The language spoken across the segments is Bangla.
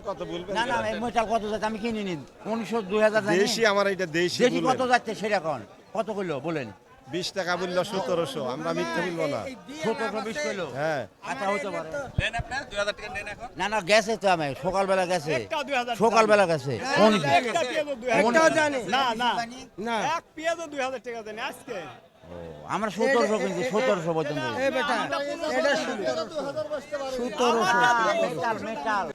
কত বলবেন? না না এই মেটাল কত যাচ্ছে আমি কিনি নি 1900 2000 জানি দেশি আমার এটা দেশি দেশি কত বলবেন। যাচ্ছে সেটা কোন কত কইলো বলেন 20 টাকা বললো 1700, আমরা মিথ্যা বলবো না। 1720 কইলো হ্যাঁ আচ্ছা হতে পারে নেন আপনি 2000 টাকা নেন এখন। না না গেছে তো আমি সকালবেলা গেছে সকালবেলা গেছে না না না এক পেঁয়াজও 2000 টাকা দেন আজকে আমরা 1700 কিন্তু 1700 পর্যন্ত এই বেটা এটা 1700 মেটাল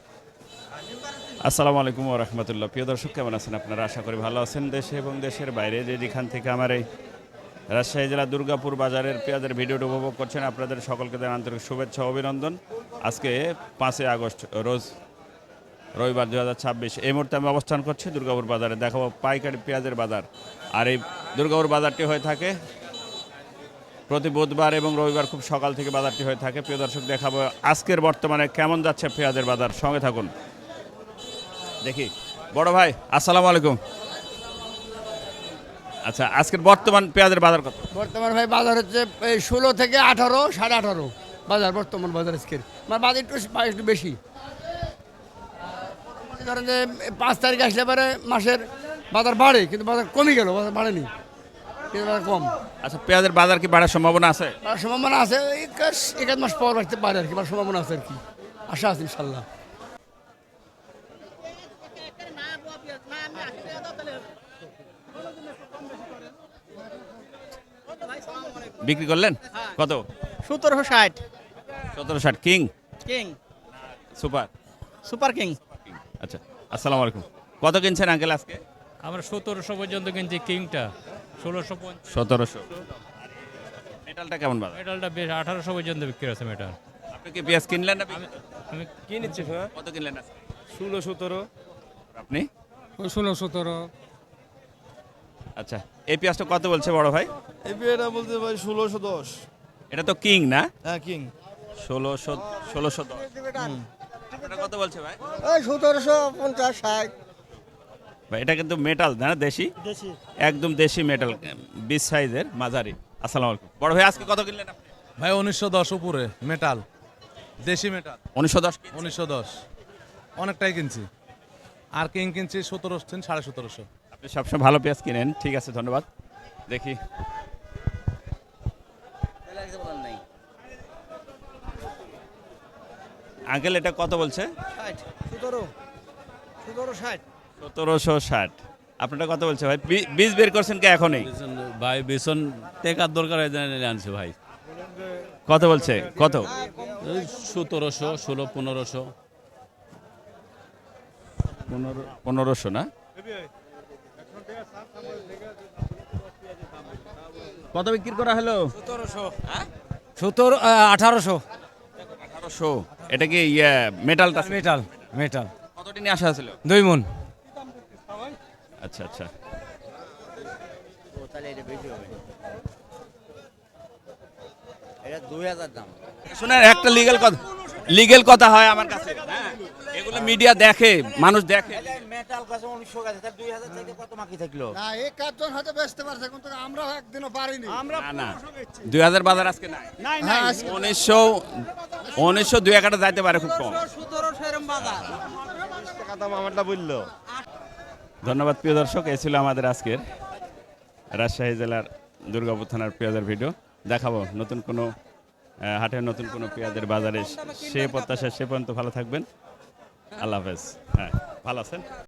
আসসালামু আলাইকুম ওয়া রাহমাতুল্লাহ। প্রিয় দর্শক কেমন আছেন আপনারা? আশা করি ভালো আছেন। দেশে এবং দেশের বাইরে যেখান থেকে আমার এই রাজশাহী জেলা দুর্গাপুর বাজারের পেঁয়াজের ভিডিওটি উপভোগ করছেন, আপনাদের সকলকে জানাই আন্তরিক শুভেচ্ছা ও অভিনন্দন। আজকে 5 আগস্ট রোজ রবিবার 2026। এই মুহূর্তে আমি অবস্থান করছি দুর্গাপুর বাজারে। দেখাবো পাইকারি পেঁয়াজের বাজার। আর এই দুর্গাপুর বাজারটি হয়ে থাকে প্রতি বুধবার এবং রবিবার খুব সকাল থেকে বাজারটি হয়ে থাকে। প্রিয় দর্শক দেখাবো আজকের বর্তমানে কেমন যাচ্ছে পেঁয়াজের বাজার। সঙ্গে থাকুন দেখি। বড় ভাই আসসালামু আলাইকুম। আচ্ছা, আজকের বর্তমান পেঁয়াজের বাজার কত? বর্তমান ভাই বাজার হচ্ছে 16 থেকে 18 18.5 বাজার বর্তমান বাজার আজকের আমার বাজার একটু বেশি। ধরেন যে 5 তারিখ আসলে পরে মাসের বাজার বাড়ে, কিন্তু বাজার কমে গেল, বাজার বাড়েনি, কিন্তু বাজার কম। আচ্ছা, পেঁয়াজের বাজার কি বাড়ার সম্ভাবনা আছে? বাড়ার সম্ভাবনা আছে, এক আধ মাস পর বাড়তে পারে আর কি, বাড়ার সম্ভাবনা আছে আর কি, আশা আছে ইনশাল্লাহ। বিক্রি করলেন কত? 1760 1760 king king super. Super king. আচ্ছা, আসসালামু আলাইকুম। কত কিনছেন আঙ্কেল আজকে? আমরা 1700 পর্যন্ত কিনছি কিংটা, 1650 1700। মেটালটা কেমন বাজার? মেটালটা বেশ 1800 পর্যন্ত বিক্রি আছে মেটাল। আপনি কি পেঁয়াজ কিনলেন না বিক্রি? আমি কিনেছি কত কিনলেন আজকে? 16-17 আপনি? 16-17। আচ্ছা, এই পেঁয়াজটা কত বলছে বড় ভাই? এই বিয়েটা বলতে ভাই 1610। এটা তো কিং না? হ্যাঁ কিং 1610। আপনারা কত বলছে ভাই? 1750 60 ভাই এটা কিন্তু মেটাল না, দেশি একদম দেশি মেটাল, 20 সাইজের মাঝারি। আসসালামু আলাইকুম। বড় ভাই আজকে কত কিনলেন আপনি? ভাই 1910 উপরে মেটাল, দেশি মেটাল 1910। 1910 অনেকটাই কিনছি। আর কিং কিনছি 1700 1750। আপনি সবসময় ভালো পেঁয়াজ কিনেন, ঠিক আছে, ধন্যবাদ। দেখি আঙ্কেল এটা কত বলছে? 1760। আপনারা কত বলছে ভাই? বীজ বের করছেন কি এখনই? ভাই বেসন টেকার দরকার আনছে ভাই। কত বলছে? কত? 1700 16 1500। 1500 না? কত বিক্রি করা হলো? 1800 1800। এটা কি মেটালটা? মেটাল মেটাল কতটি নিয়ে আসা ছিল? 2 মণ। আচ্ছা আচ্ছা। তাহলে এটা বেশি হবে এটা 2000 দাম শুনেন, একটা লিগ্যাল কথা হয় আমার কাছে। হ্যাঁ, এগুলো মিডিয়া দেখে, মানুষ দেখে। মেটাল কাছে 1900 কাছে তার 2000 চাইতে কত বাকি থাকলো না এক কার্টন হয়তো বেচতে পারছে, কিন্তু আমরা একদিনও পারিনি। না না, 2000 বাজার আজকে নাই। হ্যাঁ 1900 দুই একটা যাইতে পারে, খুব কম। 1700 এরকম বাজার। 20 টাকা দাম আমারটা বললো। ধন্যবাদ প্রিয় দর্শক, এই ছিল আমাদের আজকের রাজশাহী জেলার দুর্গাপুর থানার পেঁয়াজের ভিডিও। দেখাবো নতুন কোনো হাটের নতুন কোনো পেঁয়াজের বাজারে। সে প্রত্যাশা, সে পর্যন্ত ভালো থাকবেন। আল্লাহ হাফেজ। হ্যাঁ, ভালো আছেন?